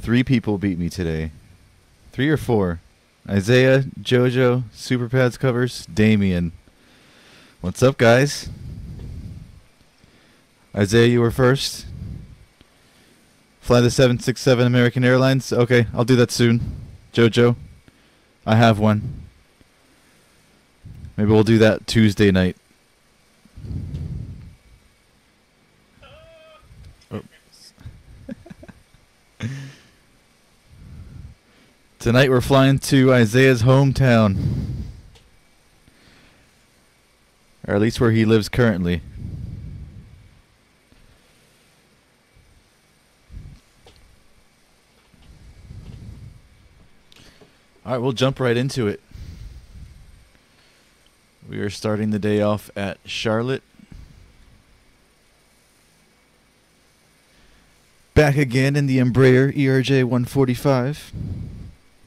3 people beat me today. 3 or 4. Isaiah, Jojo, Super Pads Covers, Damien. What's up, guys? Isaiah, you were first. Fly the 767 American Airlines. Okay, I'll do that soon. Jojo, I have one. Maybe we'll do that Tuesday night. Oh. Tonight we're flying to Isaiah's hometown. Or at least where he lives currently. Alright, we'll jump right into it. We are starting the day off at Charlotte. Back again in the Embraer ERJ-145.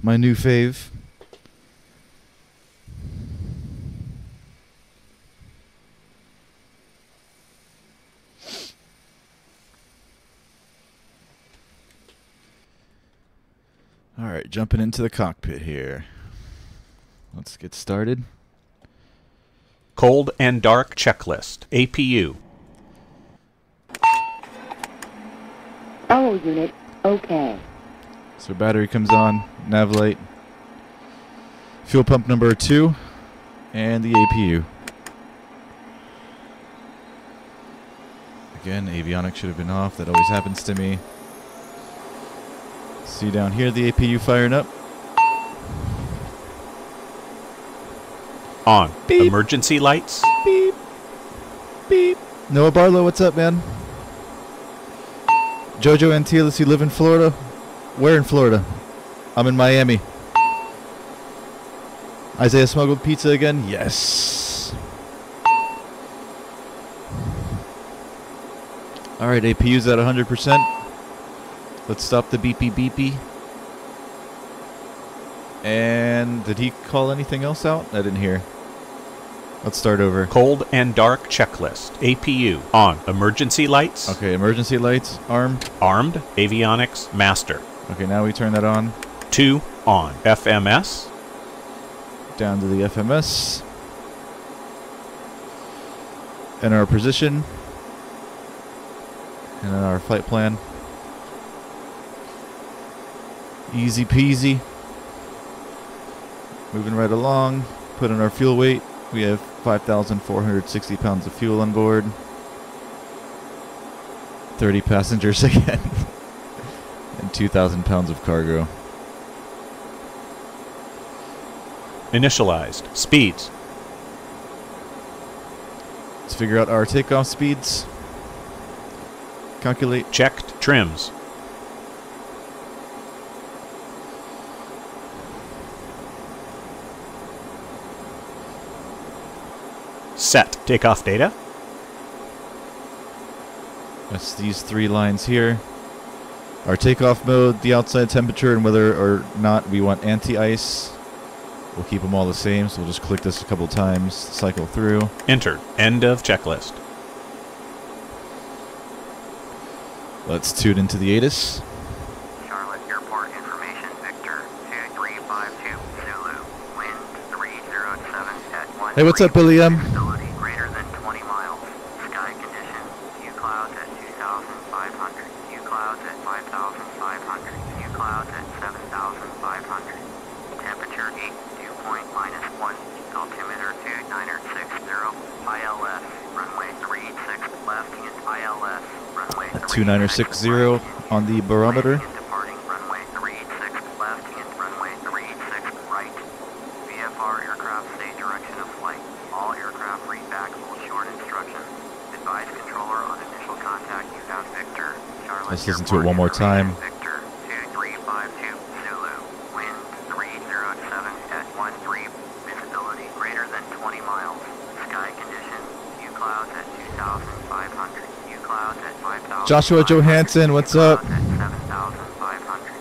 My new fave. Alright, jumping into the cockpit here. Let's get started. Cold and dark checklist. APU. Follow unit. Okay. So battery comes on, nav light, fuel pump number 2, and the APU. Again, avionics should have been off. That always happens to me. See down here the APU firing up. On. Beep. Emergency lights. Beep. Beep. Noah Barlow, what's up, man? Jojo Antilis, you live in Florida? Where in Florida? I'm in Miami. Isaiah smuggled pizza again? Yes. Alright, APU's at 100%. Let's stop the beepy beepy. And did he call anything else out? I didn't hear. Let's start over. Cold and dark checklist. APU. On. Emergency lights. Okay, emergency lights, armed. Armed. Avionics. Master. Okay, now we turn that on. 2. On. FMS. Down to the FMS. And our position. And then our flight plan. Easy peasy. Moving right along. Put in our fuel weight. We have 5,460 pounds of fuel on board. 30 passengers again. And 2,000 pounds of cargo. Initialized. Speeds. Let's figure out our takeoff speeds. Calculate. Checked. Trims. Set. Takeoff data. That's these 3 lines here. Our takeoff mode, the outside temperature, and whether or not we want anti-ice. We'll keep them all the same, so we'll just click this a couple times, cycle through. Enter. End of checklist. Let's tune into the ATIS. Charlotte Airport information, Victor 2352 Zulu, wind 307 at 1. Hey, what's up, Billy M? Visibility greater than 20 miles. Sky conditions, few clouds at 2,500, few clouds at 5,500, few clouds at 7,500. Temperature 8, dew point -1, altimeter 2960, ILS, runway 36 left, ILS, runway 2960 on the barometer. departing runway 36 left and runway 36 right. VFR aircraft stay direction of flight. All aircraft read back full short instructions. Advise controller on initial contact. You have Victor. Charlotte Let's listen to it one more time. Victor 2352 Zulu. Wind 307 at 13. Visibility greater than 20 miles. Sky conditions. Few clouds at 2,500. Few clouds at 5,000. Joshua Johansson, what's up? 7,500.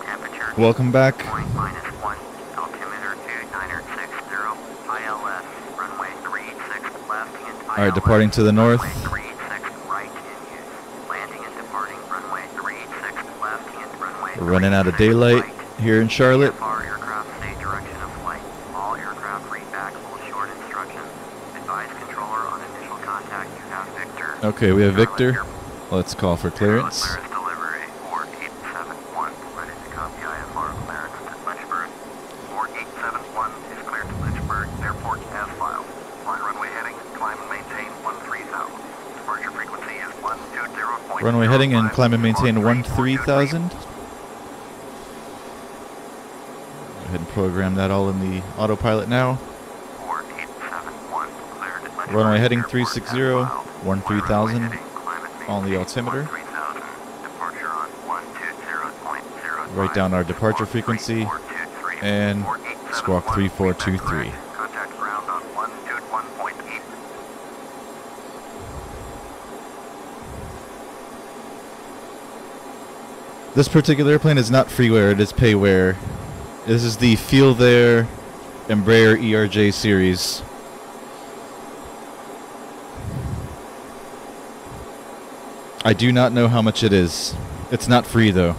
Temperature Welcome back. point -1. Altimeter 2960. ILS. Runway 36 left and ILS. Alright, departing to the north. Runway 36 right in use. Landing and departing. departing runway 386 left and runway We're running out of daylight here in Charlotte. VFR aircraft state direction of flight. All aircraft read back full short instructions. Advise controller on initial contact. You have Victor. Okay, we have Victor. Let's call for clearance. Clearance delivery 4871. Ready to copy IFR clearance to Lynchburg. 4871 is cleared to Lynchburg Airport as filed. Fly runway heading, climb and maintain 13,000. Departure frequency is 120. Runway heading and climb and maintain 13,000. Go ahead and program that all in the autopilot now. 4871 cleared at Lynchburg Runway heading Airport 360, as filed. 13,000 on the altimeter. Departure on 120.0. Write down our departure frequency and squawk 3423. Contact ground on 121.8. This particular airplane is not freeware, it is payware. This is the Feelthere Embraer ERJ series. I do not know how much it is. It's not free though.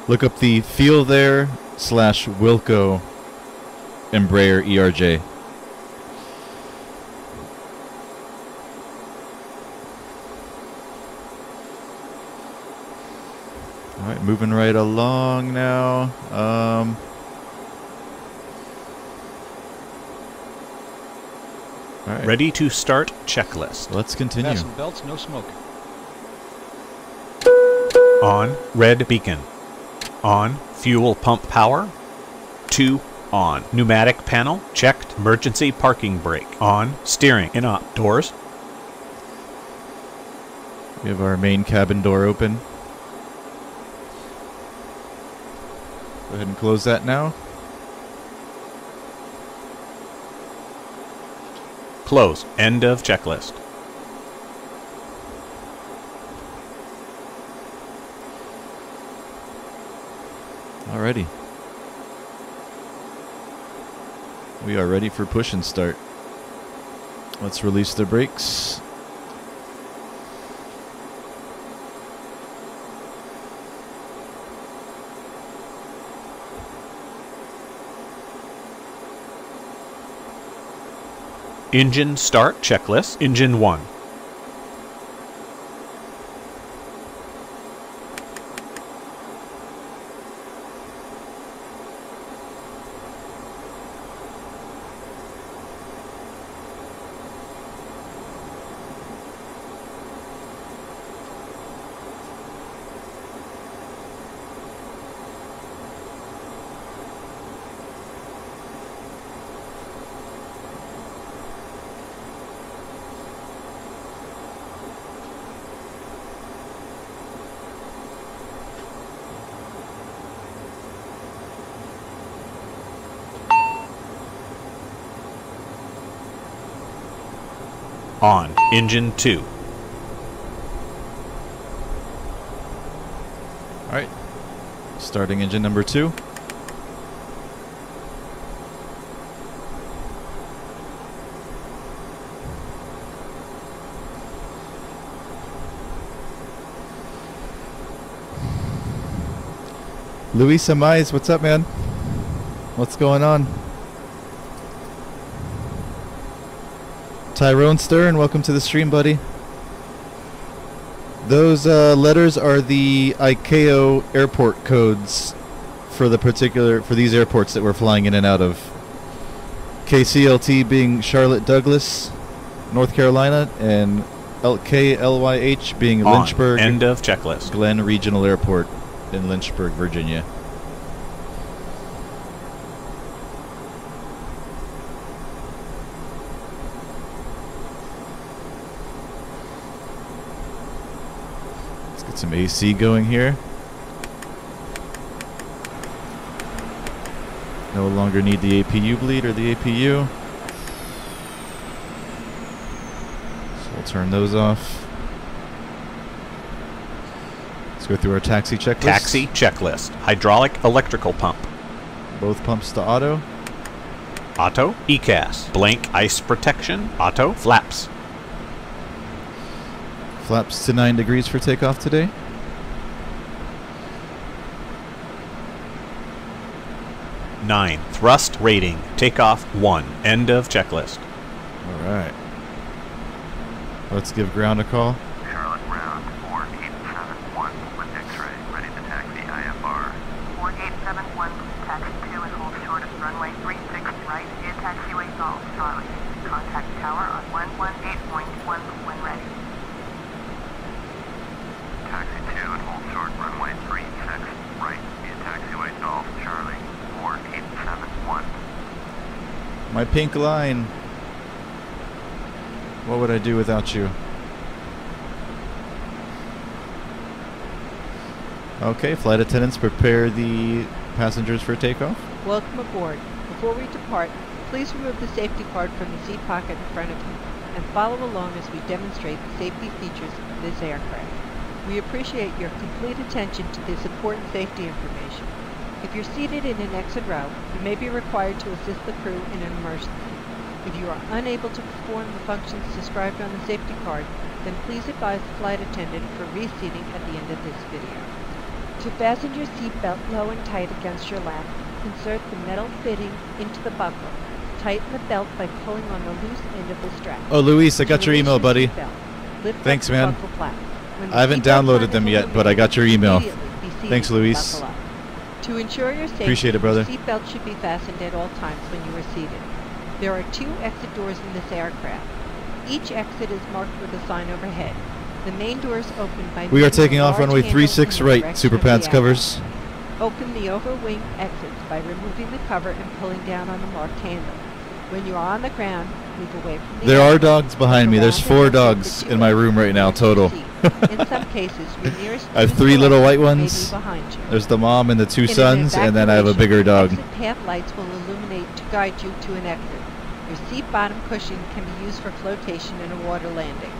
Look up the Feelthere / Wilco Embraer ERJ. Alright, moving right along now. Alright, Ready to start checklist. let's continue. Fasten belts, no smoking. On. Red beacon. On. Fuel pump power. 2. On. Pneumatic panel. Checked. Emergency parking brake. On. Steering. In op. Doors. We have our main cabin door open. Go ahead and close that now. Close. End of checklist. Alrighty. We are ready for push and start. Let's release the brakes. Engine start checklist. Engine 1. On. Engine 2. Alright. Starting engine number 2. Luis Amais, what's up, man? What's going on? Tyrone Stern, welcome to the stream, buddy. Those letters are the ICAO airport codes for these airports that we're flying in and out of. KCLT being Charlotte Douglas, North Carolina, and KLYH being On. Lynchburg End of checklist. Glenn Regional Airport in Lynchburg, Virginia. Some AC going here. No longer need the APU bleed or the APU. So we'll turn those off. Let's go through our taxi checklist. Taxi checklist. Hydraulic electrical pump. Both pumps to auto. Auto. ECAS. Blank ice protection. Auto. Flaps. Flaps to 9 degrees for takeoff today. Nine. Thrust rating. Takeoff 1. End of checklist. All right. Let's give ground a call. Charlotte ground 4871 with X-ray, ready to taxi IFR. 4871, taxi 2 and hold short of runway 36 right, via taxiway golf, Charlie. Contact tower on 118.1 when ready. Taxi 2 and hold short runway 36 right, via taxiway golf, Charlie. 4871. My pink line. What would I do without you? Okay, flight attendants, prepare the passengers for takeoff. Welcome aboard. Before we depart, please remove the safety card from the seat pocket in front of you and follow along as we demonstrate the safety features of this aircraft. We appreciate your complete attention to this important safety information. If you're seated in an exit row, you may be required to assist the crew in an emergency. If you are unable to perform the functions described on the safety card, then please advise the flight attendant for reseating at the end of this video. To fasten your seatbelt low and tight against your lap, insert the metal fitting into the buckle. Tighten the belt by pulling on the loose end of the strap. Oh, Luis, I got your email, buddy. Lift Thanks, up the man. buckle flap. When the I haven't seatbelt downloaded line them is yet, but I got your illuminated, email. immediately be seated Thanks, and Luis. buckle up. To ensure your safety, Appreciate it, brother. the seatbelt should be fastened at all times when you are seated. There are 2 exit doors in this aircraft. Each exit is marked with a sign overhead. The main doors open by We are moving taking the off large runway handle 36 in the right, direction super of the pads aircraft. covers. Open the overwing exits by removing the cover and pulling down on the marked handle. When you are on the ground, move away from the There are aircraft, dogs behind me. look There's around 4 and look dogs at you in my as room you right now, return to your total. seat. In some cases, your nearest I have news 3 little white source may be ones. behind you. There's the mom and the 2 In an sons, and then I have a evacuation, bigger dog. Exit path lights will illuminate to guide you to an exit. Your seat bottom cushion can be used for flotation in a water landing.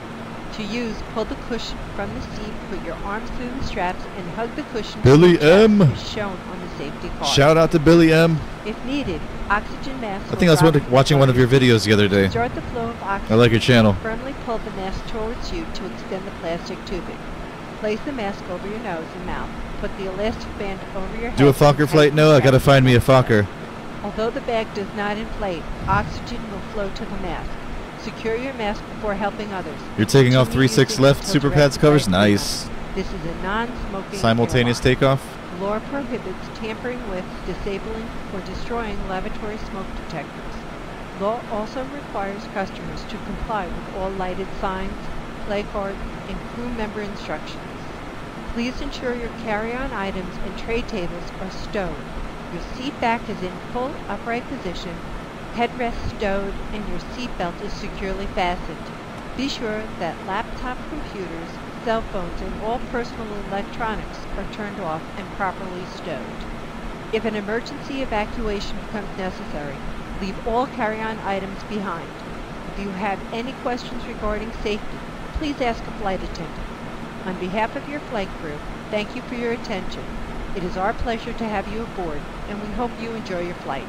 To use, pull the cushion from the seat, put your arms through the straps, and hug the cushion to Billy your chest, M. as shown on the safety card. Shout out to Billy M. If needed, oxygen masks I think I was watching one of your videos the other day. Start the flow of oxygen. I like your channel. Firmly pull the mask towards you to extend the plastic tubing. Place the mask over your nose and mouth. Put the elastic band over your head. Do a and Fokker flight? tighten No, the I gotta mask. find me a Fokker. Although the bag does not inflate, oxygen will flow to the mask. Secure your mask before helping others. You're taking off Continue 3-6 using left, until super directed pads covers. by Nice. This is a non-smoking Simultaneous airline. takeoff. Law prohibits tampering with, disabling, or destroying lavatory smoke detectors. Law also requires customers to comply with all lighted signs, play cards, and crew member instructions. Please ensure your carry-on items and tray tables are stowed. Your seat back is in full upright position, headrest stowed, and your seat belt is securely fastened. Be sure that laptop computers, cell phones, and all personal electronics are turned off and properly stowed. If an emergency evacuation becomes necessary, leave all carry-on items behind. If you have any questions regarding safety, please ask a flight attendant. On behalf of your flight crew, thank you for your attention. It is our pleasure to have you aboard, and we hope you enjoy your flight.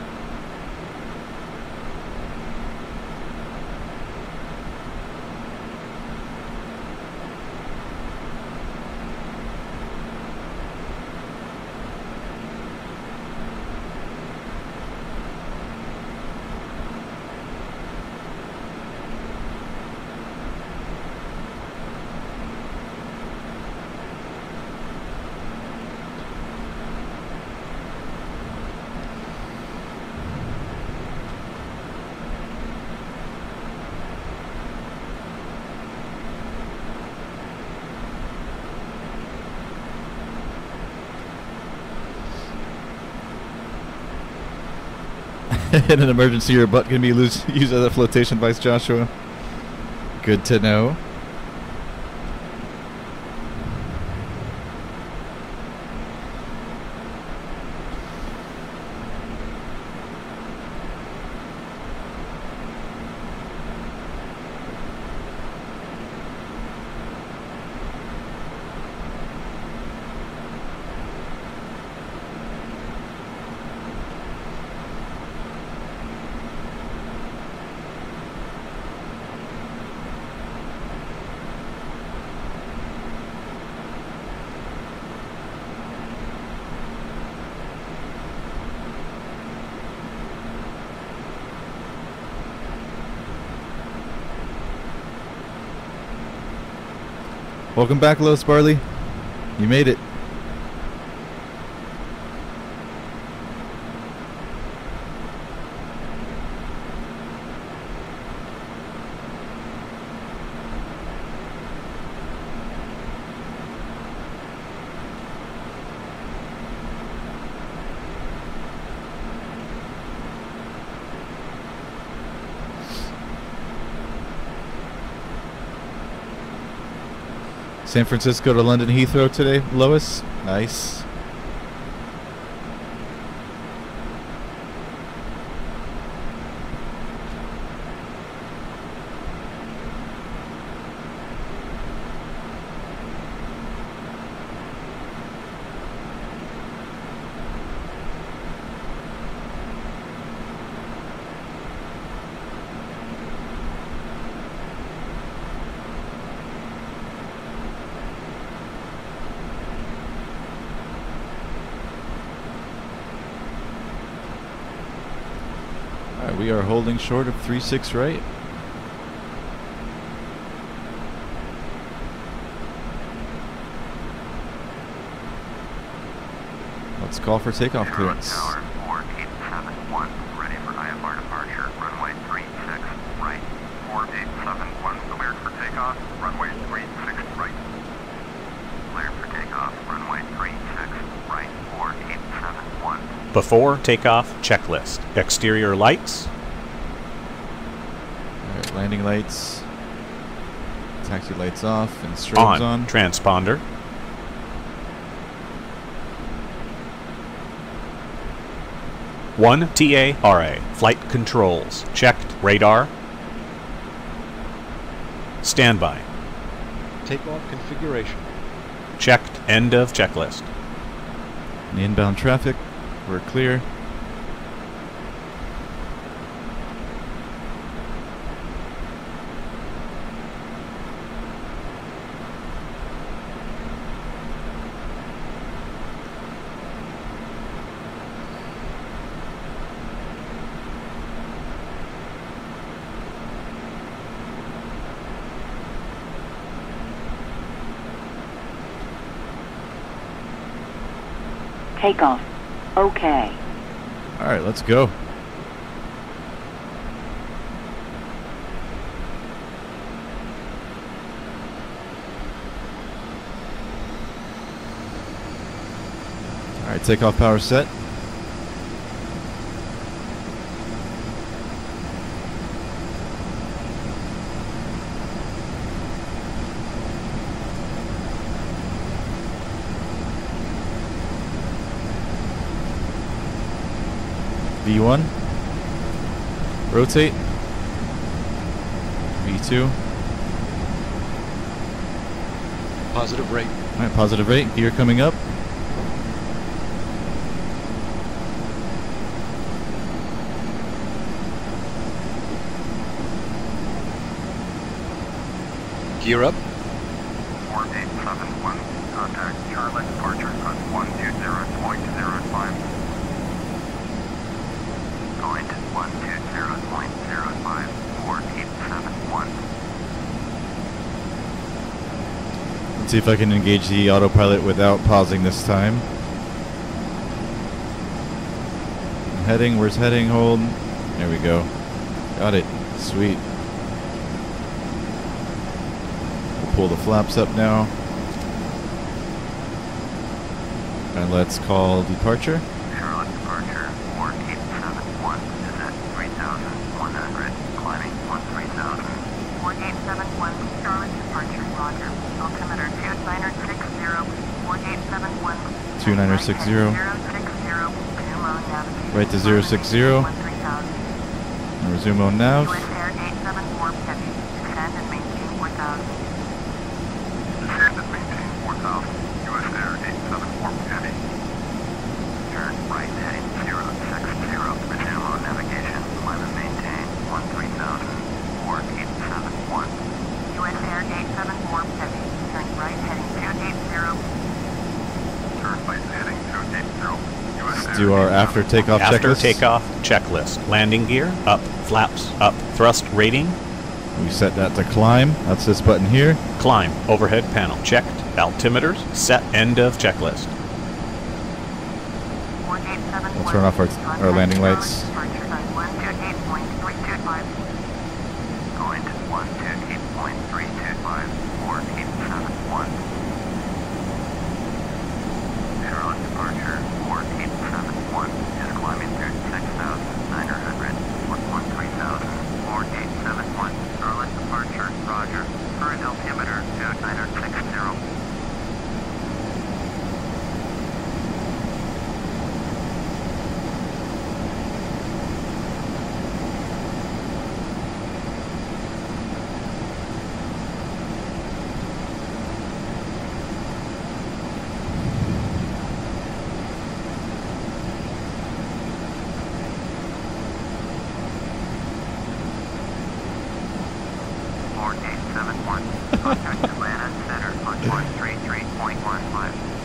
In an emergency, your butt can be used as a flotation device, Joshua. Good to know. Welcome back, Lois Barley. You made it. San Francisco to London Heathrow today, Lois. Nice. We are holding short of 3-6 right. Let's call for takeoff clearance. Tower 4871, ready for IFR departure. Runway 36 right. 4871, cleared for takeoff. Runway 36 right. Cleared for takeoff. Runway 36 right. 4871. Before takeoff checklist. Exterior lights. Alright, landing lights. Taxi lights off and strobes on. Transponder. One TARA. Flight controls. Checked. Radar. Standby. Takeoff configuration. Checked. End of checklist. The inbound traffic. We're clear. Takeoff. Okay. Alright, let's go. Alright, takeoff power set. V1. Rotate. V2. Positive rate. Alright, positive rate. Gear coming up. Gear up. 4871, contact Charlotte departure on 120.05. Point 120.05, 4871. Let's see if I can engage the autopilot without pausing this time. Heading, where's heading? Hold. There we go. Got it. Sweet. We'll pull the flaps up now. And let's call departure. Charlotte departure 4871 is at 3,100, climbing 13,000. 4871, Charlotte departure, roger. Altimeter 2960, 4871. 2960. 060, Right to 060. And resume on nav. US Air 874 heavy, descend and maintain 4,000. Descend and maintain 4,000. US Air 874 heavy. Turn right heading 060. Resume on navigation. Climb and maintain 13,000. 4871. US Air 874 heavy. Turn right heading 280. Turn right heading 280. Let's do our after takeoff After checklist. takeoff checklist. Landing gear up. Flaps up. Thrust rating. We set that to climb. That's this button here. Climb. Overhead panel. Checked. Altimeters. Set. End of checklist. We'll turn off our landing lights. Going to 128.325, 4871. Later on departure, 4871 is climbing through 6,900, 113,000, 4871. Early departure, roger. Current altimeter, 2960.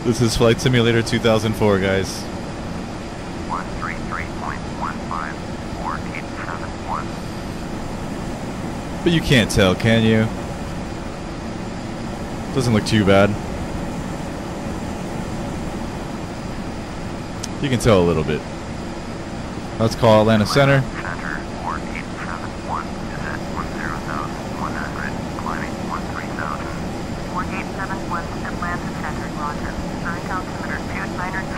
This is Flight Simulator 2004, guys. 133.15, But you can't tell, can you? Doesn't look too bad. You can tell a little bit. Let's call Atlanta Center. Center 4871 is at 10,100, climbing 13,000. 4871 Atlanta Center, roger. Current altimeter 2960.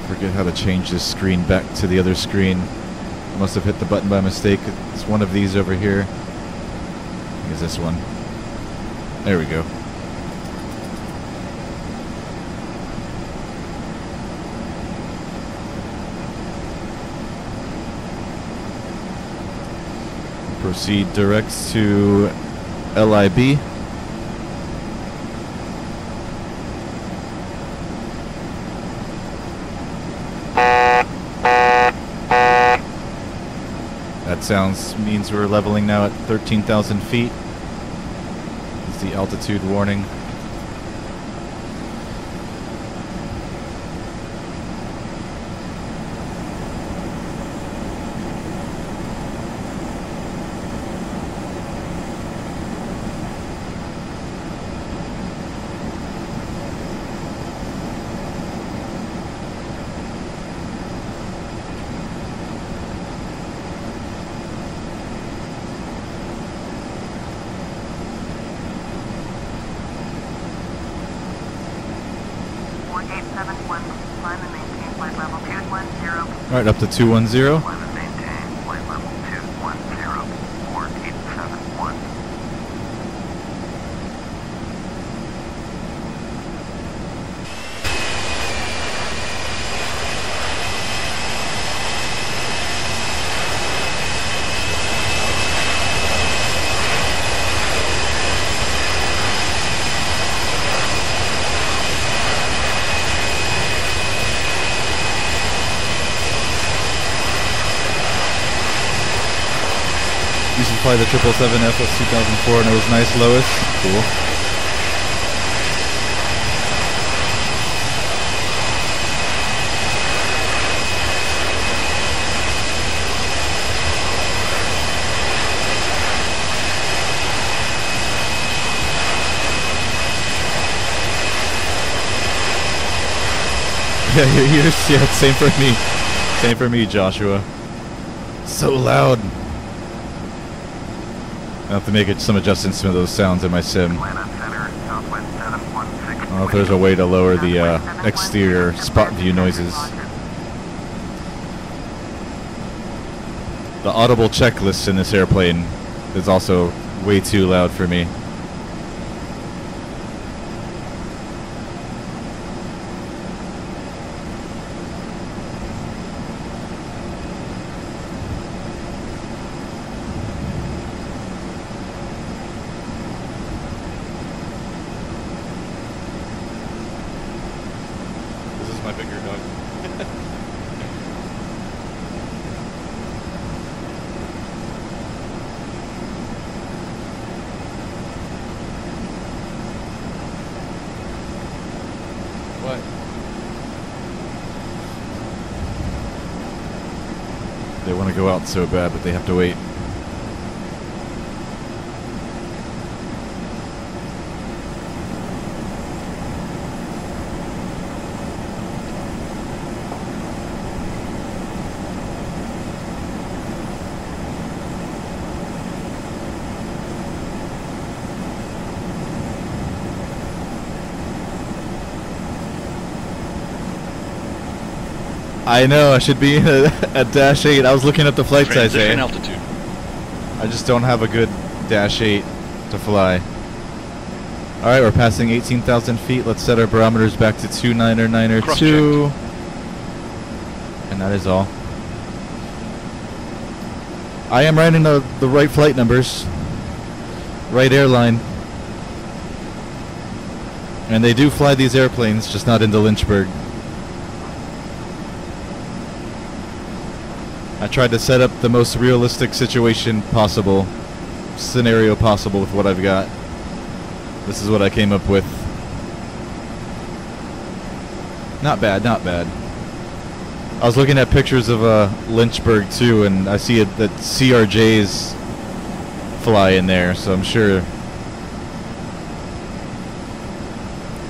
Forget how to change this screen back to the other screen. I must have hit the button by mistake. It's one of these over here. I think it's this one. There we go. Proceed direct to LIB. That sounds means we're leveling now at 13,000 feet. It's the altitude warning. All right, up to 210. Climb and maintain flight level 210, 4871. Used to fly the 777F of 2004 and it was nice, Lois. Cool. Yeah, your ears. Yeah, same for me. Same for me, Joshua. So loud. I have to make some adjustments to those sounds in my sim. I don't know if there's a way to lower the exterior spot view noises. The audible checklist in this airplane is also way too loud for me. My bigger dog. What? They want to go out so bad, but they have to wait. I know, I should be in a Dash 8. I was looking at the flight size. Transition altitude. I just don't have a good Dash 8 to fly. Alright, we're passing 18,000 feet. Let's set our barometers back to 29902. And that is all. I am writing the right flight numbers. Right airline. And they do fly these airplanes, just not into Lynchburg. I tried to set up the most realistic situation possible, scenario possible with what I've got. This is what I came up with. Not bad, not bad. I was looking at pictures of Lynchburg too, and I see that CRJs fly in there, so I'm sure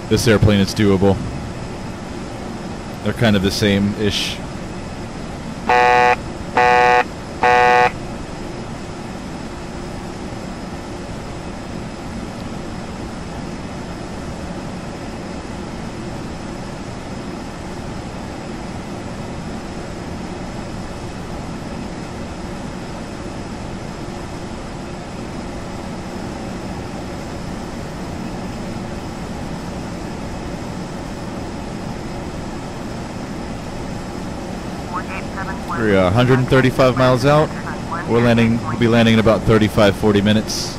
this airplane is doable. They're kind of the same-ish. We're 135 miles out. We'll be landing in about 35-40 minutes.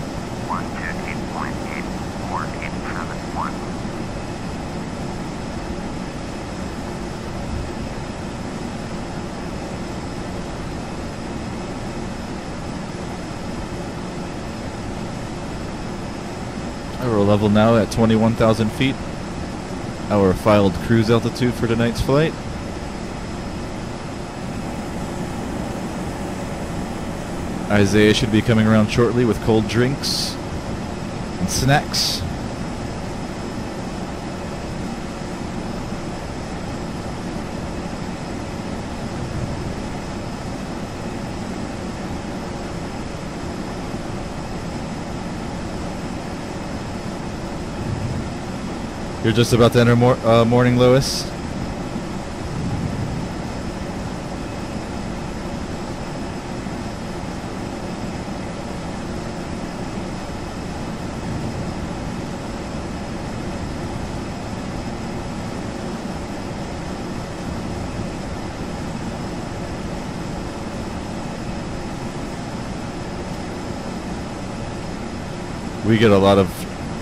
We're level now at 21,000 feet. Our filed cruise altitude for tonight's flight. Isaiah should be coming around shortly with cold drinks and snacks. You're just about to enter morning, Lois. We get a lot of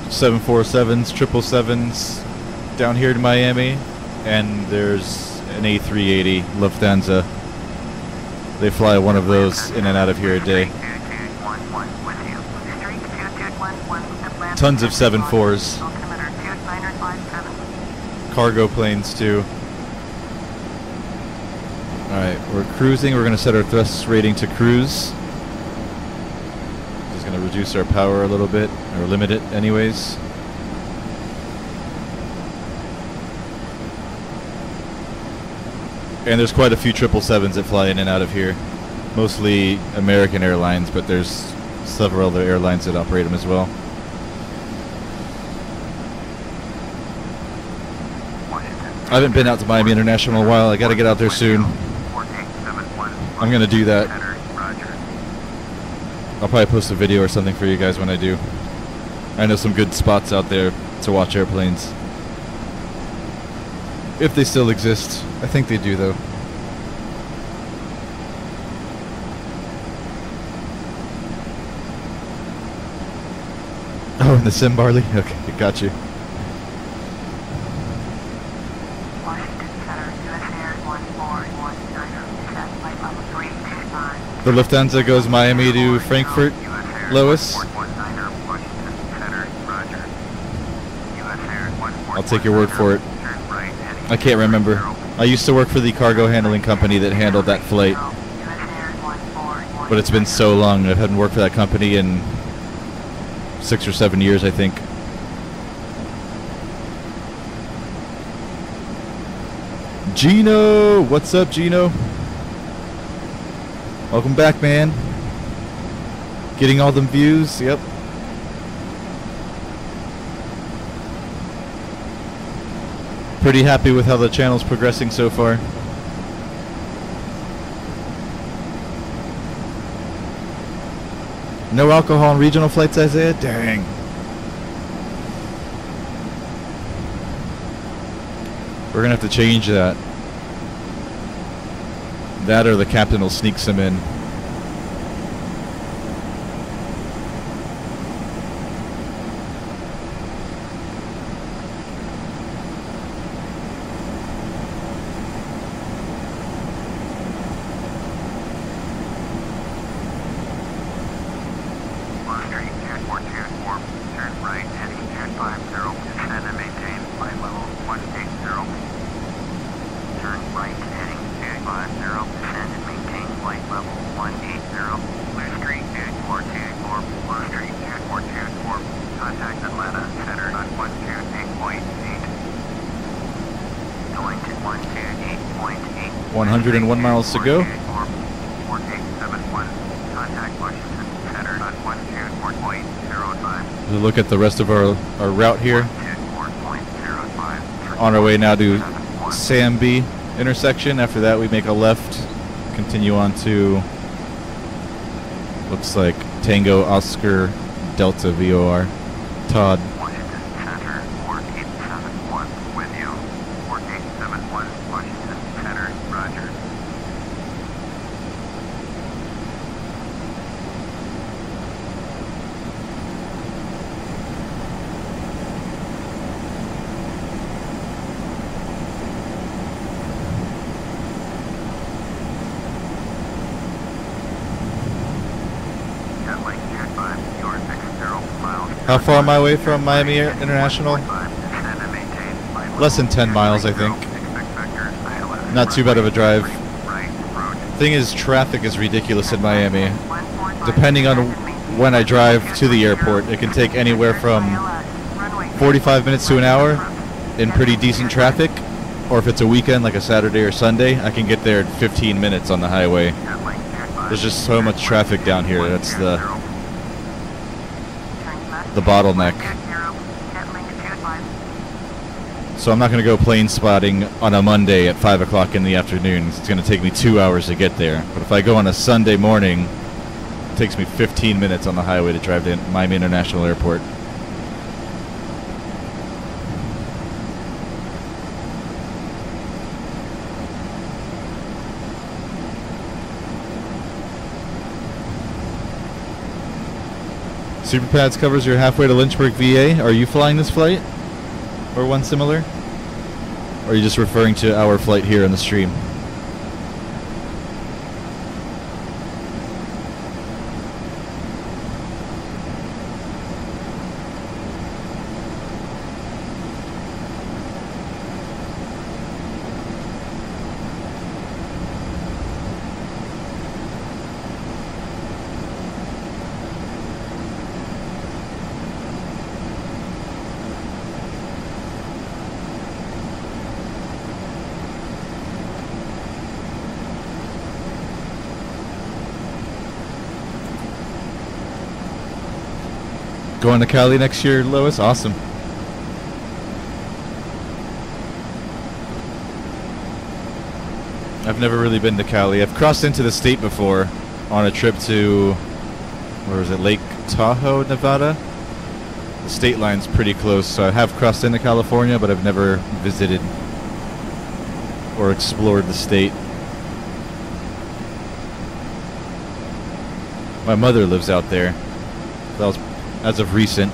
747s, 777s down here to Miami, and there's an A380 Lufthansa. They fly one of those in and out of here a day. Tons of 747s. Cargo planes too. Alright, we're cruising. We're going to set our thrust rating to cruise. Just going to reduce our power a little bit, or limit it anyways. And there's quite a few 777s that fly in and out of here. Mostly American Airlines, but there's several other airlines that operate them as well. I haven't been out to Miami International in a while. I got to get out there soon. I'm going to do that. I'll probably post a video or something for you guys when I do. I know some good spots out there to watch airplanes. If they still exist. I think they do, though. Oh, in the sim barley? Okay, got you. The Lufthansa goes Miami to Frankfurt, Lois. I'll take your word for it. I can't remember. I used to work for the cargo handling company that handled that flight. But it's been so long. I haven't worked for that company in 6 or 7 years, I think. Gino! What's up, Gino? Welcome back, man. Getting all them views, yep. Pretty happy with how the channel's progressing so far. No alcohol on regional flights, Isaiah? Dang. We're gonna have to change that. That or the captain will sneak some in. Contact Atlanta, center on 128.8. Going to 128.8. 101 miles to go. 4871. Contact Washington, center on 124.05. Look at the rest of our route here. 124.05. On our way now to Sam B intersection. After that, we make a left, continue on to, looks like Tango Oscar Delta VOR. Todd. Washington Center, 4871 with you. 4871, Washington Center, roger. How far am I away from Miami International? Less than 10 miles, I think. Not too bad of a drive. Thing is, traffic is ridiculous in Miami. Depending on when I drive to the airport, it can take anywhere from 45 minutes to an hour in pretty decent traffic. Or if it's a weekend, like a Saturday or Sunday, I can get there in 15 minutes on the highway. There's just so much traffic down here. That's the bottleneck. So I'm not going to go plane spotting on a Monday at 5 o'clock in the afternoon. It's going to take me 2 hours to get there. But if I go on a Sunday morning, it takes me 15 minutes on the highway to drive to Miami International Airport. SuperPads covers your halfway to Lynchburg, VA. Are you flying this flight? Or one similar? Or are you just referring to our flight here on the stream? Going to Cali next year, Lois? Awesome. I've never really been to Cali. I've crossed into the state before on a trip to, where was it, Lake Tahoe, Nevada? The state line's pretty close, so I have crossed into California, but I've never visited or explored the state. My mother lives out there. That was as of recent,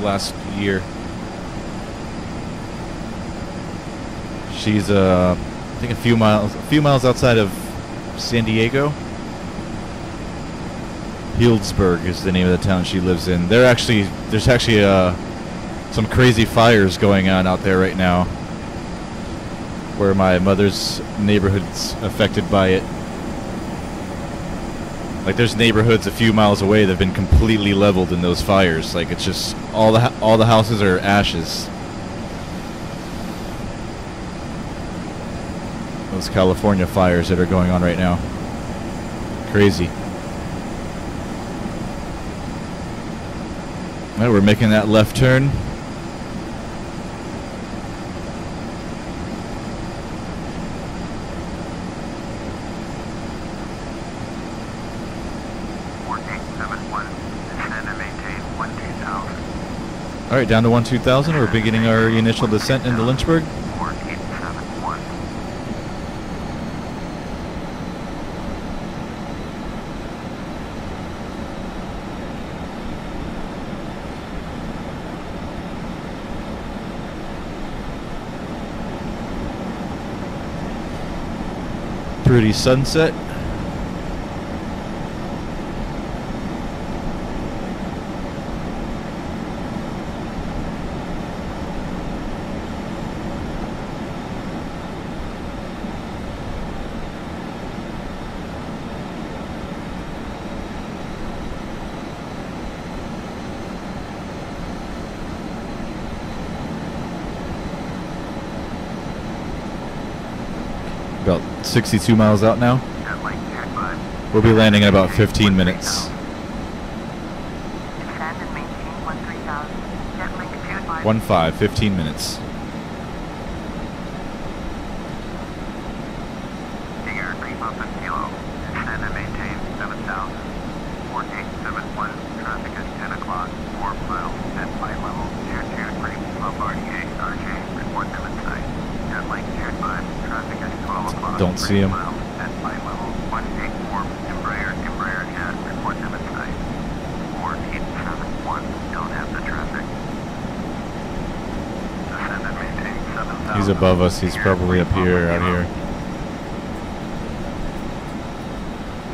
last year. She's I think a few miles outside of San Diego. Healdsburg is the name of the town she lives in. There's actually some crazy fires going on out there right now. where my mother's neighborhood's affected by it. Like, there's neighborhoods a few miles away that have been completely leveled in those fires. Like, it's just all the houses are ashes. Those California fires that are going on right now. Crazy. Well, we're making that left turn. Alright, down to 12,000. We're beginning our initial descent into Lynchburg. 4871. Pretty sunset. About 62 miles out now. We'll be landing in about 15 minutes. Descend and maintain 13,000. Jet link 25. 15 minutes. ERJ up and kilo. Descend and maintain 7,000. 4871. Traffic is 10 o'clock. 4 miles at flight level. Tier 2 3. Bombardier ERJ. Report them in sight. Jet link Tier 5. Traffic is 12 o'clock. Don't see him. At flight level 184. Embraer jet. Report them in sight. 4871. Don't have the traffic. Descend and maintain 7,000. He's above us. He's probably up here, out here.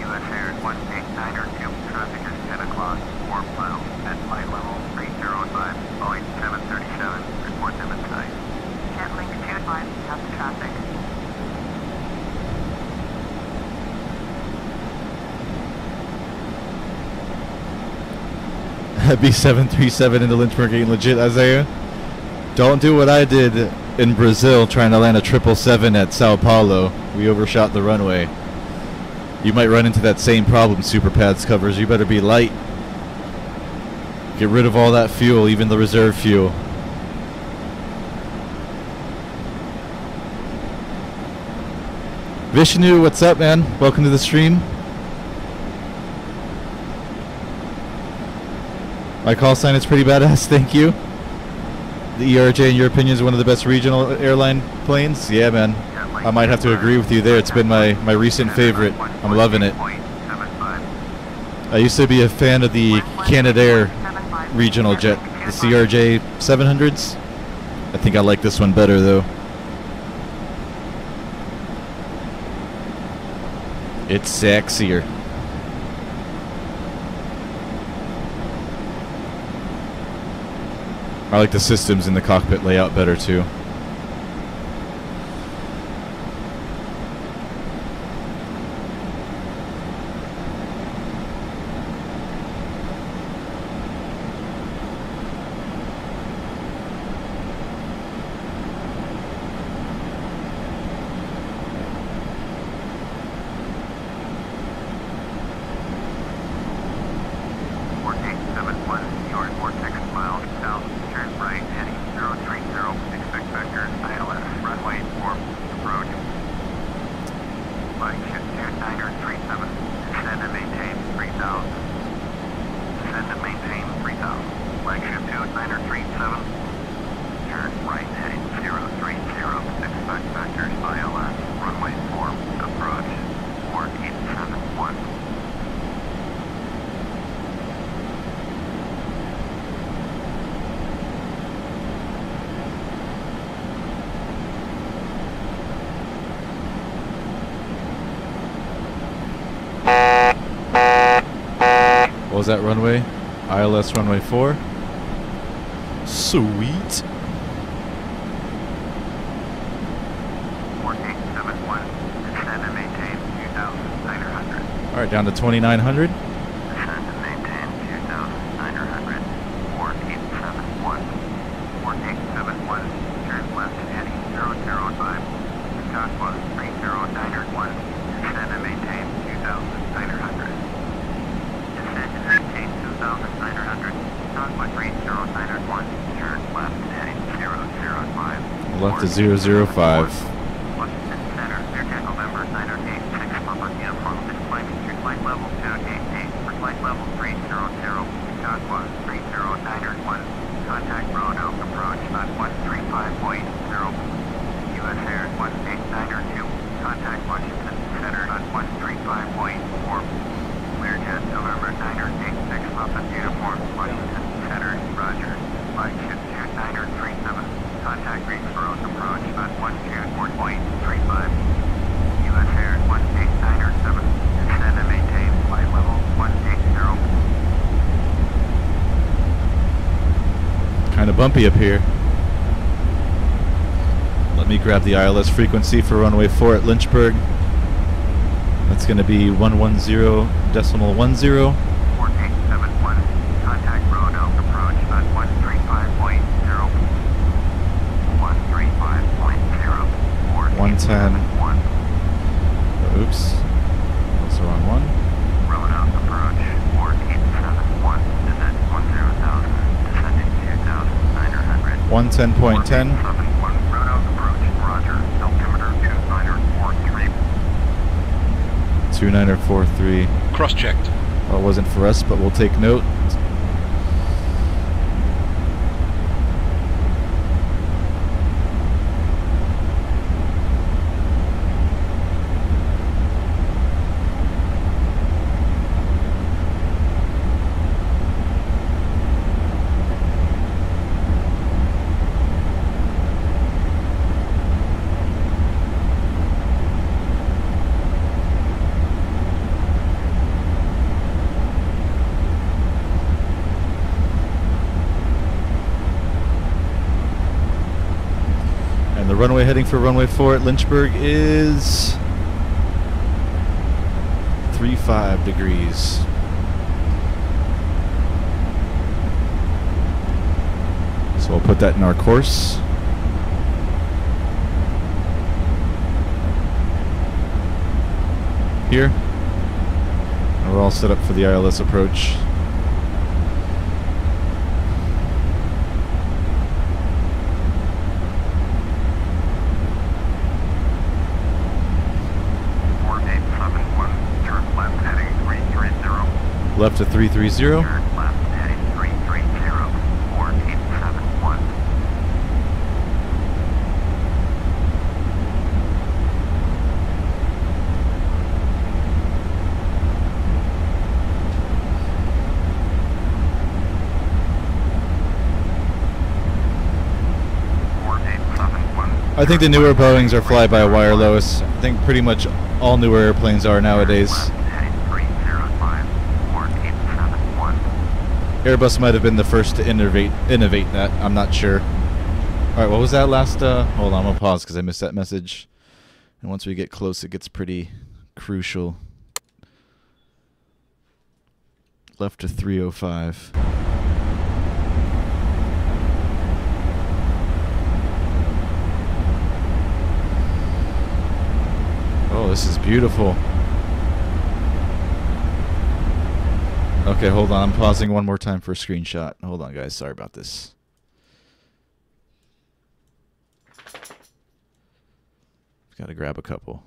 US Air 189er 2. Traffic is 10 o'clock. 4 miles at flight level 305. Boeing 737. Report them in sight. Jet link 25. Have the traffic. B737 into Lynchburg ain't legit, Isaiah. Don't do what I did in Brazil trying to land a 777 at Sao Paulo. We overshot the runway. You might run into that same problem, Super Pads covers. You better be light. Get rid of all that fuel, even the reserve fuel. Vishnu, what's up, man? Welcome to the stream. My call sign is pretty badass, thank you. The ERJ, in your opinion, is one of the best regional airline planes? Yeah, man. I might have to agree with you there. It's been my recent favorite. I'm loving it. I used to be a fan of the Canadair regional jet, the CRJ 700s. I think I like this one better, though. It's sexier. I like the systems in the cockpit layout better too. What was that runway? ILS runway 4. Sweet. Alright, down to 2,900. Descend and maintain 2,900. 4871. 4871. Turn left heading 005. Aqua 3091. Descend and maintain 2,900. Descend and maintain 2,900. Aqua 3091. Turn left heading 005. Left to 005. Washington Center, Airjet November 986, Papa Uniform, disclaiming through flight level 288 for flight level 300, Aqua 3091, contact road out approach on 135.0, US Air 18902, contact Washington Center on 135.4, Learjet November 986, Papa Uniform, Washington Center, Roger, flagship 2937, contact Greensboro approach on 124.35, US Air 18907, descend and maintain flight level 180. Kind of bumpy up here. Let me grab the ILS frequency for runway 4 at Lynchburg. That's going to be 110.10. 4871, contact road out approach on 135.0. 135.0. 110. Oops. That's the wrong one. Road out approach 4871. Descent 10,000. Descending 2,900. 110.10. 471. Road out approach. Roger. Altimeter 2943. 2943. Cross-checked. Well, it wasn't for us, but we'll take note. The runway heading for runway 4 at Lynchburg is 35 degrees. So I'll put that in our course. Here. And we're all set up for the ILS approach. Left to 330. Turn left heading 330. 4871. I think the newer Boeings are fly-by-wire, Lois. I think pretty much all newer airplanes are nowadays. Airbus might have been the first to innovate that. I'm not sure. Alright, what was that last? Hold on, I'm going to pause because I missed that message. And once we get close, it gets pretty crucial. Left to 305. Oh, this is beautiful. Okay, hold on. I'm pausing one more time for a screenshot. Hold on, guys. Sorry about this. Got to grab a couple.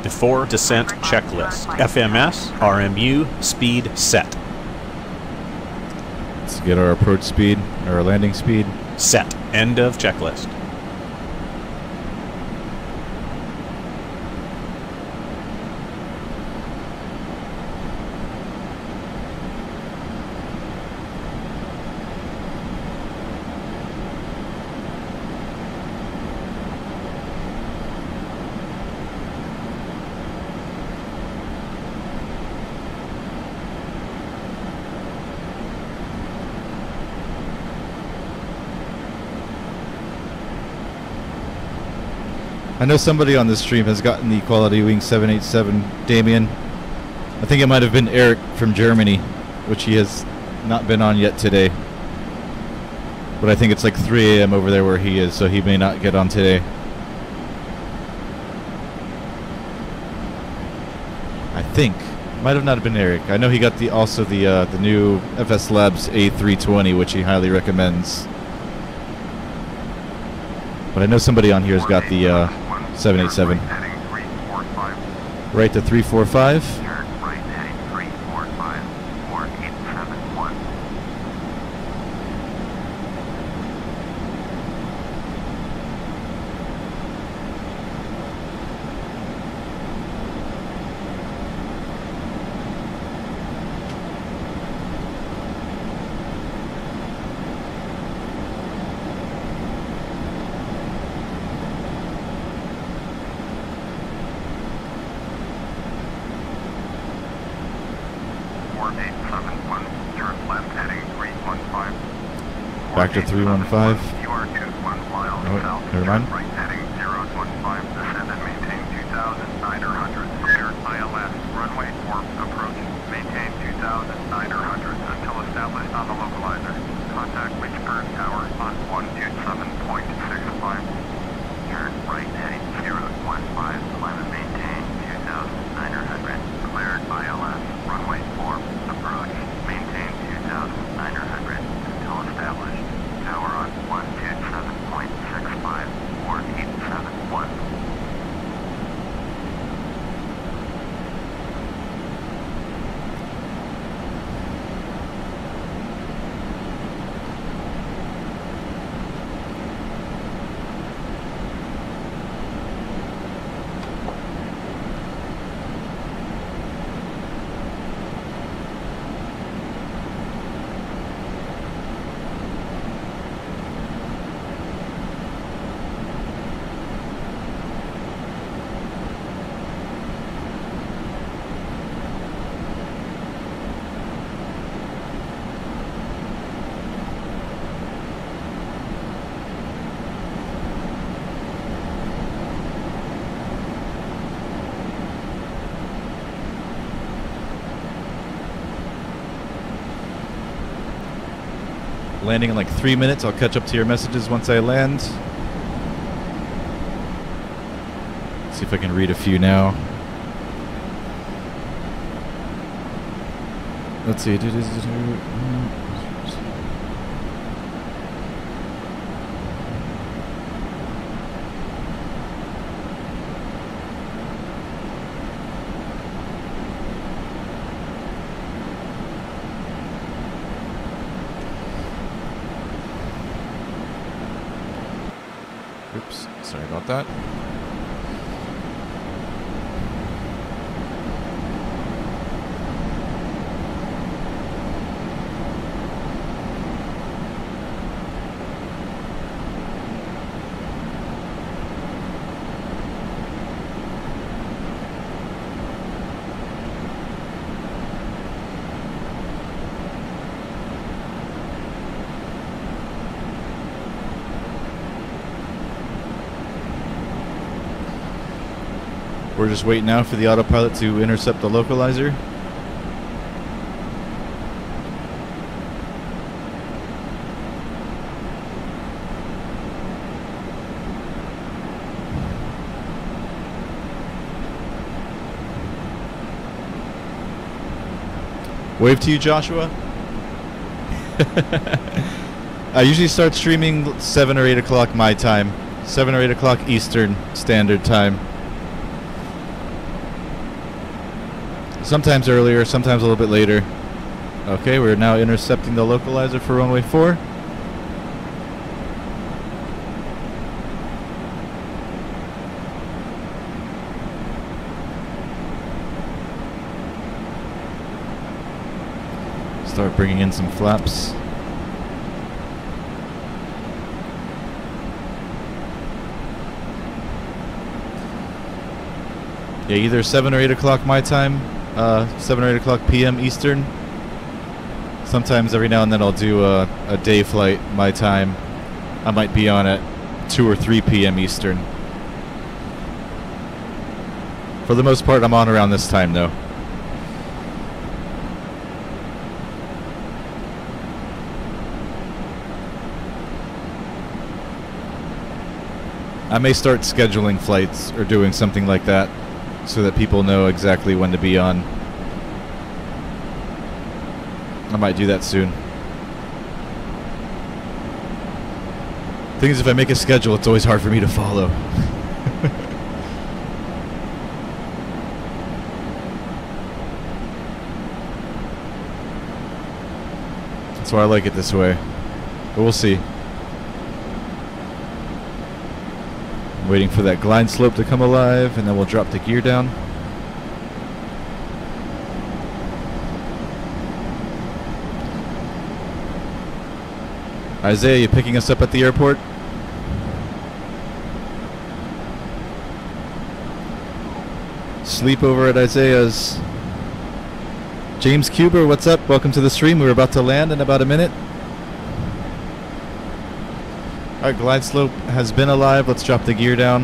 Before descent checklist. FMS, RMU, speed set. Let's get our approach speed, or our landing speed. Set. End of checklist. I know somebody on this stream has gotten the Quality Wing 787, Damien. I think it might have been Eric from Germany, which he has not been on yet today. But I think it's like 3 a.m. over there where he is, so he may not get on today. I think. Might have not been Eric. I know he got the new FS Labs A320, which he highly recommends. But I know somebody on here has got the 787. Right to 345. Right heading 345, 4871. Back to 315. You are 21 miles Oh, south. never mind. Right heading 015. Descend and maintain 2,900. Cleared ILS. Runway 4 approach. Maintain 2,900 until established on the localizer. Contact Lynchburg Tower on 127.65. Turn right heading 015. Climb and maintain 2,900. Cleared ILS. Runway 4 approach. Maintain 2,900 until established. Tower on 127.65 or 871. Landing in like 3 minutes. I'll catch up to your messages once I land. See if I can read a few now. Let's see. Oops, sorry about that. We're just waiting now for the autopilot to intercept the localizer. Wave to you, Joshua. I usually start streaming 7 or 8 o'clock my time. 7 or 8 o'clock Eastern Standard Time. Sometimes earlier, sometimes a little bit later. Okay, we're now intercepting the localizer for runway 4. Start bringing in some flaps. Yeah, either 7 or 8 o'clock my time, 7 or 8 o'clock p.m. Eastern. Sometimes every now and then I'll do a day flight my time. I might be on at 2 or 3 p.m. Eastern. For the most part, I'm on around this time though. I may start scheduling flights or doing something like that so that people know exactly when to be on. I might do that soon. Thing is, if I make a schedule, it's always hard for me to follow. That's why I like it this way. But we'll see. I'm waiting for that glide slope to come alive, and then we'll drop the gear down. Isaiah, you picking us up at the airport? Sleepover at Isaiah's. James Cuber, what's up? Welcome to the stream. We're about to land in about a minute. Alright, glide slope has been alive. Let's drop the gear down.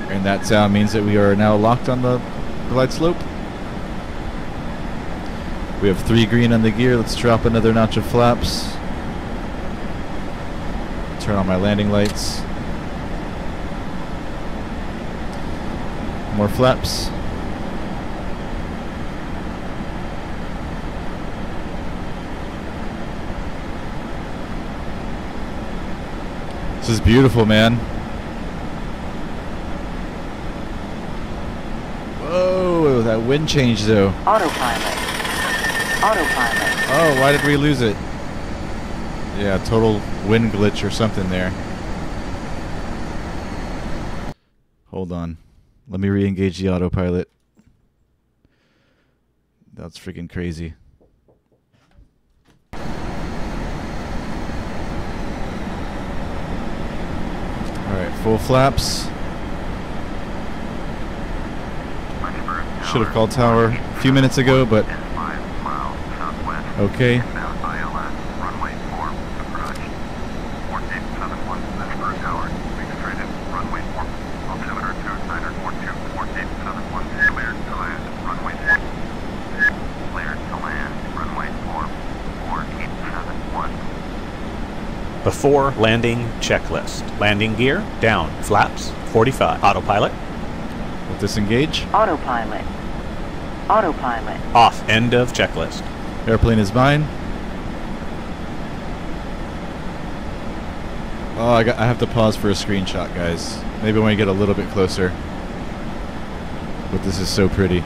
And that sound means that we are now locked on the glide slope. We have 3 green on the gear. Let's drop another notch of flaps. Turn on my landing lights. More flaps. This is beautiful, man. Whoa, that wind change though. Autopilot. Autopilot. Oh, why did we lose it? Yeah, total wind glitch or something there. Hold on. Let me re-engage the autopilot. That's freaking crazy. Alright, full flaps. Should have called tower a few minutes ago, but okay. Runway 4, approach. 4871, Lynchburg Tower. Registrated, runway 4. Altimeter 2942, 4871, cleared to land, runway 4. Cleared to land, runway 4, 4871. Before landing checklist. Landing gear, down. Flaps, 45. Autopilot, We'll disengage. Autopilot. Autopilot. off. End of checklist. Airplane is mine. Oh, I have to pause for a screenshot, guys. Maybe when we get a little bit closer. But this is so pretty.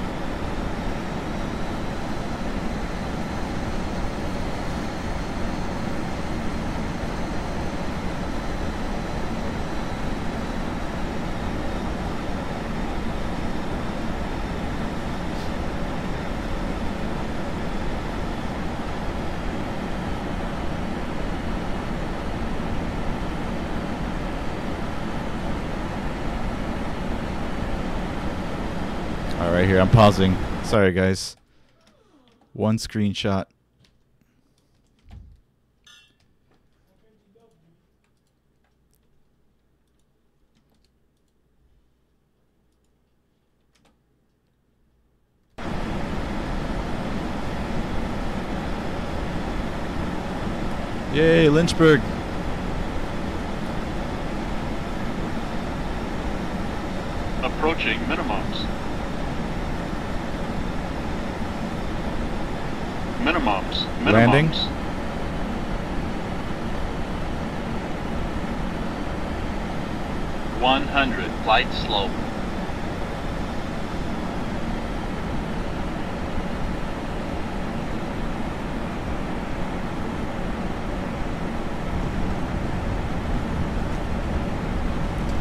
Alright, here, I'm pausing. Sorry, guys. One screenshot. Yay, Lynchburg. Approaching minimums. Minimums. Landing. 100. Glide slow.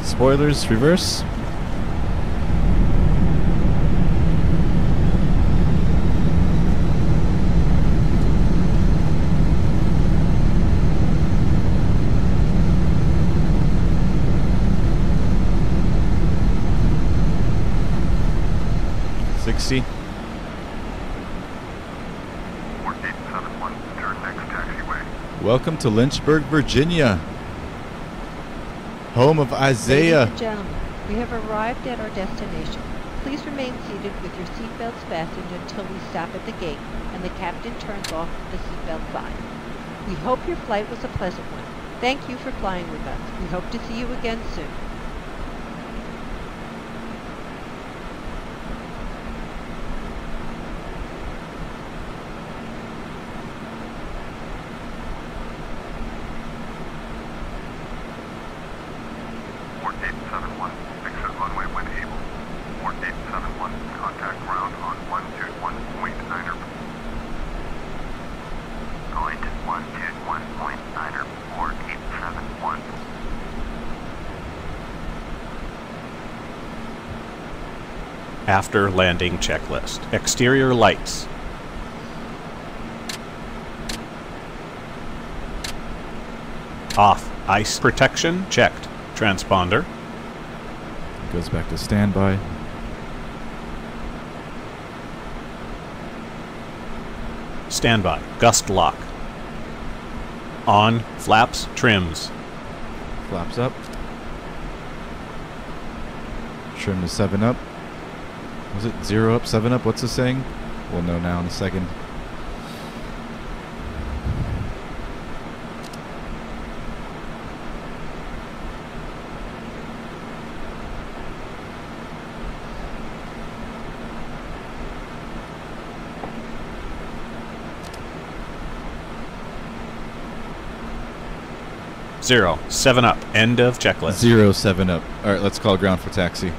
Spoilers, reverse. Welcome to Lynchburg, Virginia, home of Isaiah. Ladies and gentlemen, we have arrived at our destination. Please remain seated with your seatbelts fastened until we stop at the gate and the captain turns off the seatbelt sign. We hope your flight was a pleasant one. Thank you for flying with us. We hope to see you again soon. After landing checklist. Exterior lights. Off. Ice protection checked. Transponder. Goes back to standby. Standby. Gust lock. On. Flaps. Trims. Flaps up. Trim to 7 up. Was it 0 up, 7 up? What's the saying? We'll know now in a second. Zero. 7 up. End of checklist. 0, 7 up. Alright, let's call ground for taxi.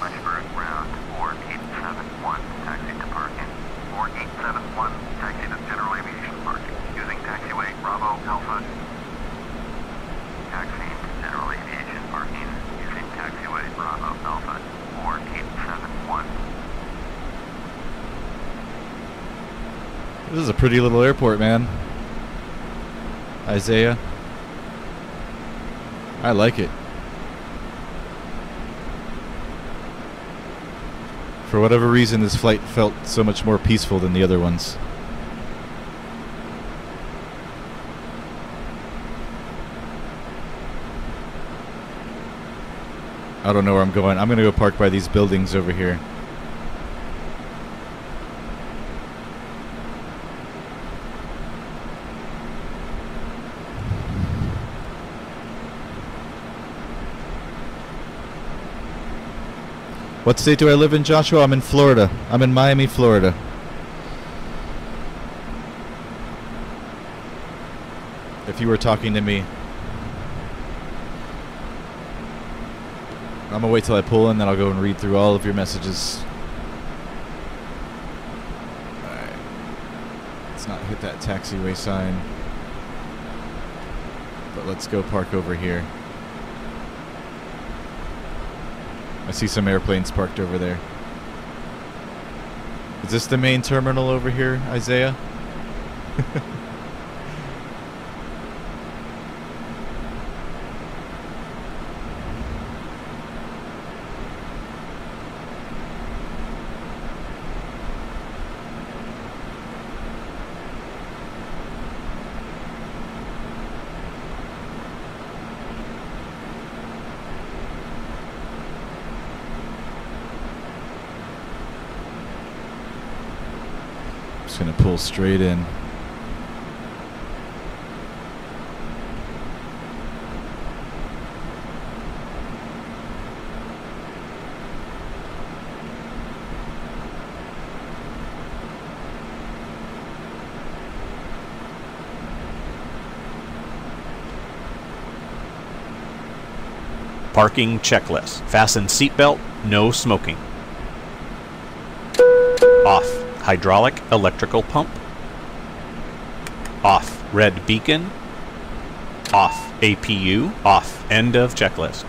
Lynchburg ground 4871, taxi to parking. 4871, taxi to general aviation parking. Using taxiway Bravo Alpha. Taxi to general aviation parking. Using taxiway Bravo Alpha. 4871. This is a pretty little airport, man. Isaiah. I like it. For whatever reason, this flight felt so much more peaceful than the other ones. I don't know where I'm going. I'm going to go park by these buildings over here. What state do I live in, Joshua? I'm in Florida. I'm in Miami, Florida. If you were talking to me. I'm gonna wait till I pull in, then I'll go and read through all of your messages. Alright. Let's not hit that taxiway sign. But let's go park over here. I see some airplanes parked over there. Is this the main terminal over here, Isaiah? Just gonna pull straight in. Parking checklist. Fasten seatbelt, no smoking. Off. Hydraulic electrical pump. Off. Red beacon. Off. APU. Off. End of checklist.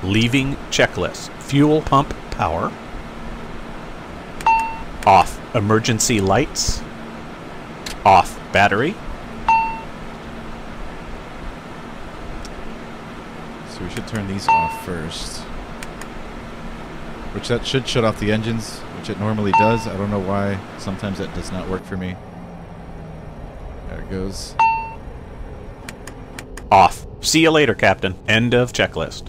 Leaving checklist. Fuel pump power. Off. Emergency lights. Off. Battery. So we should turn these off first. Which that should shut off the engines, which it normally does. I don't know why. Sometimes that does not work for me. There it goes. Off. See you later, Captain. End of checklist.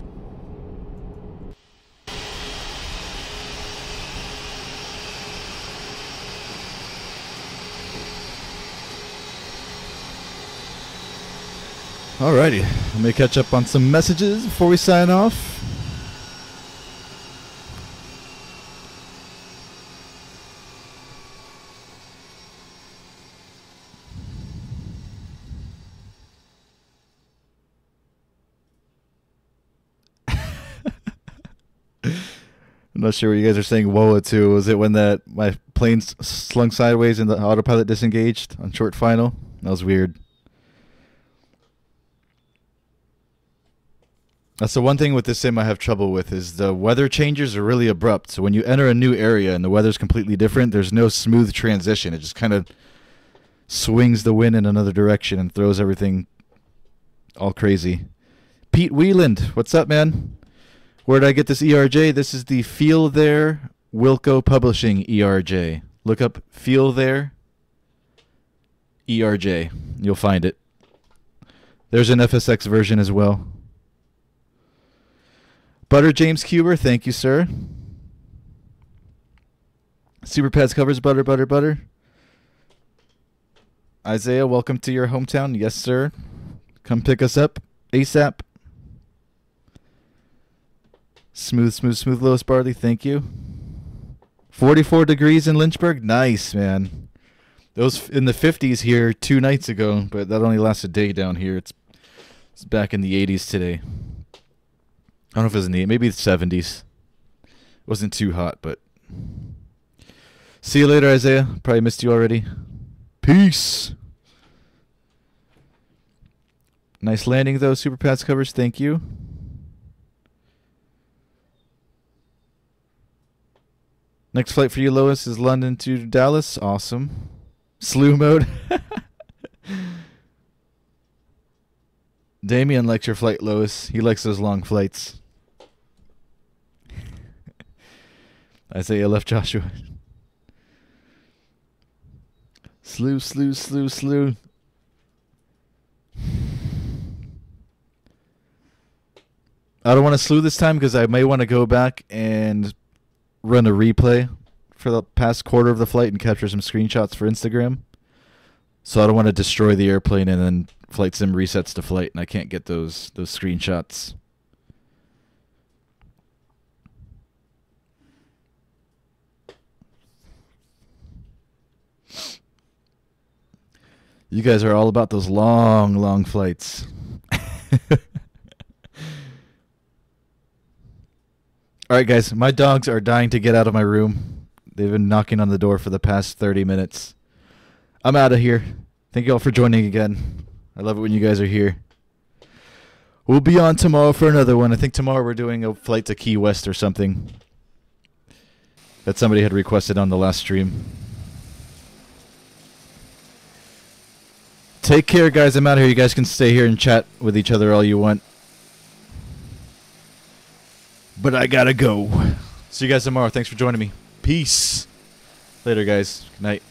Alrighty, let me catch up on some messages before we sign off. I'm not sure what you guys are saying whoa to. Was it when that my plane slung sideways and the autopilot disengaged on short final? That was weird. That's the one thing with this sim I have trouble with is the weather changes are really abrupt. So when you enter a new area and the weather's completely different, there's no smooth transition. It just kind of swings the wind in another direction and throws everything all crazy. Pete Wieland, what's up, man? Where did I get this ERJ? This is the Feelthere Wilco Publishing ERJ. Look up Feelthere ERJ. You'll find it. There's an FSX version as well. Butter James Cuber, thank you, sir. Super Pads covers, butter, butter, butter. Isaiah, welcome to your hometown. Yes, sir. Come pick us up ASAP. Smooth, smooth, smooth, Lois Barley, thank you. 44 degrees in Lynchburg. Nice, man. Those in the 50s here 2 nights ago, but that only lasts a day down here. It's back in the 80s today. I don't know if it was in the maybe the 70s. It wasn't too hot, but see you later, Isaiah. Probably missed you already. Peace. Nice landing though, Super Pads covers. Thank you. Next flight for you, Lois, is London to Dallas. Awesome. Slew mode. Damien likes your flight, Lois. He likes those long flights. Isaiah left Joshua. Slew, slew, slew, slew. I don't want to slew this time because I may want to go back and run a replay for the past quarter of the flight and capture some screenshots for Instagram. So I don't want to destroy the airplane and then flight sim resets to flight and I can't get those screenshots. You guys are all about those long, long flights. All right, guys. My dogs are dying to get out of my room. They've been knocking on the door for the past 30 minutes. I'm out of here. Thank you all for joining again. I love it when you guys are here. We'll be on tomorrow for another one. I think tomorrow we're doing a flight to Key West or something that somebody had requested on the last stream. Take care, guys. I'm out of here. You guys can stay here and chat with each other all you want. But I gotta go. See you guys tomorrow. Thanks for joining me. Peace. Later, guys. Good night.